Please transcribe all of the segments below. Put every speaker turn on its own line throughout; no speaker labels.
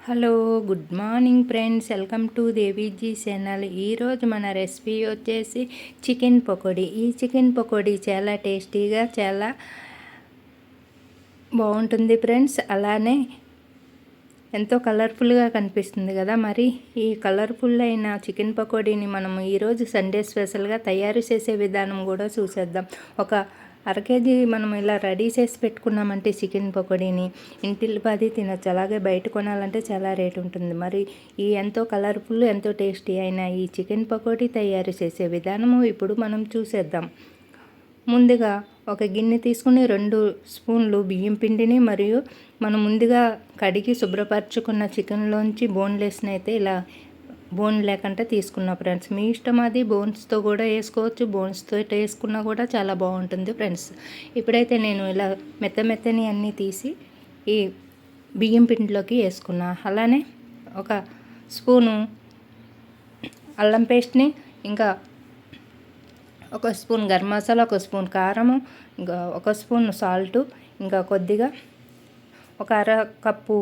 Hello good morning friends, welcome to Deviji channel. ఈరోజు మన recipe వచ్చేసి చికెన్ పకోడీ. ఈ చికెన్ పకోడీ చాలా టేస్టీగా చాలా బాగుంటుంది ఫ్రెండ్స్. అలానే ఎంతో కలర్ఫుల్గా కనిపిస్తుంది కదా. మరి ఈ కలర్ఫుల్ అయిన చికెన్ పకోడీని మనం ఈరోజు సండే స్పెషల్గా తయారు చేసే విధానం కూడా చూసేద్దాం. ఒక కేజీ మనం ఇలా రెడీ చేసి పెట్టుకున్నామంటే చికెన్ పకోడీని ఇంటిల్లిపాది తినచ్చు. అలాగే బయట కొనాలంటే చాలా రేటు ఉంటుంది. మరి ఈ ఎంతో కలర్ఫుల్ ఎంతో టేస్టీ అయిన ఈ చికెన్ పకోడీ తయారు చేసే విధానము ఇప్పుడు మనం చూసేద్దాం. ముందుగా ఒక గిన్నె తీసుకుని 2 స్పూన్లు బియ్యం పిండిని మరియు మనం ముందుగా కడిగి శుభ్రపరచుకున్న చికెన్లోంచి బోన్లెస్ని అయితే ఇలా బోన్ లేకుండా తీసుకున్నా ఫ్రెండ్స్. మీ ఇష్టం, అది బోన్స్తో కూడా వేసుకోవచ్చు, బోన్స్తో వేసుకున్నా కూడా చాలా బాగుంటుంది ఫ్రెండ్స్. ఇప్పుడైతే నేను ఇలా మెత్తని అన్నీ తీసి ఈ బియ్యం పిండిలోకి వేసుకున్నా. అలానే ఒక స్పూను అల్లం పేస్ట్ని, ఇంకా ఒక స్పూన్ గరం మసాలా, ఒక స్పూన్ కారము, ఇంకా ఒక స్పూన్ సాల్టు, ఇంకా కొద్దిగా ఒక కప్పు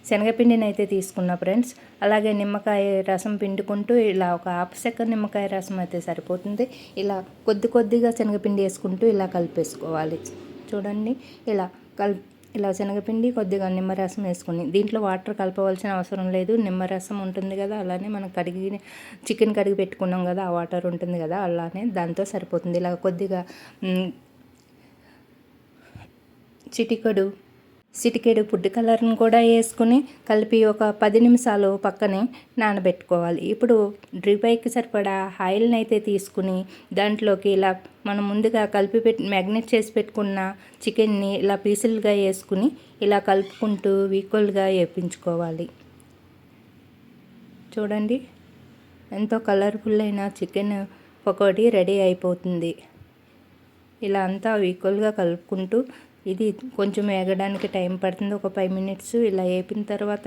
శనగపిండిని అయితే తీసుకున్నా ఫ్రెండ్స్. అలాగే నిమ్మకాయ రసం పిండుకుంటూ ఇలా ఒక హాఫ్ సెకండ్ నిమ్మకాయ రసం అయితే సరిపోతుంది. ఇలా కొద్దిగా శనగపిండి వేసుకుంటూ ఇలా కలిపేసుకోవాలి. చూడండి, ఇలా శనగపిండి కొద్దిగా నిమ్మరసం వేసుకుని, దీంట్లో వాటర్ కలపవలసిన అవసరం లేదు. నిమ్మరసం ఉంటుంది కదా, అలానే మనం చికెన్ కడిగి పెట్టుకున్నాం కదా, ఆ వాటర్ ఉంటుంది కదా, అలానే దాంతో సరిపోతుంది. ఇలా కొద్దిగా చిటికెడు ఫుడ్ కలర్ని కూడా వేసుకుని కలిపి ఒక 10 నిమిషాలు పక్కనే నానబెట్టుకోవాలి. ఇప్పుడు డ్రీపైకి సరిపడా ఆయిల్ని అయితే తీసుకుని దాంట్లోకి ఇలా మనం ముందుగా మ్యాగ్నెట్ చేసి పెట్టుకున్న చికెన్ని ఇలా పీసులుగా వేసుకుని ఇలా కలుపుకుంటూ ఈక్వల్గా వేపించుకోవాలి. చూడండి, ఎంతో కలర్ఫుల్ అయిన చికెన్ పకోడీ రెడీ అయిపోతుంది. ఇలా అంతా ఈక్వల్గా కలుపుకుంటూ ఇది కొంచెం వేగడానికి టైం పడుతుంది. ఒక 5 మినిట్స్ ఇలా వేపిన తర్వాత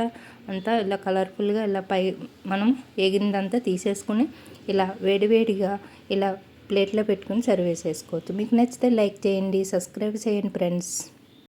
అంతా ఇలా కలర్ఫుల్గా ఇలా మనం వేగిందంతా తీసేసుకుని ఇలా వేడిగా ఇలా ప్లేట్లో పెట్టుకుని సర్వ్ చేసుకోవచ్చు. మీకు నచ్చితే లైక్ చేయండి, సబ్స్క్రైబ్ చేయండి ఫ్రెండ్స్.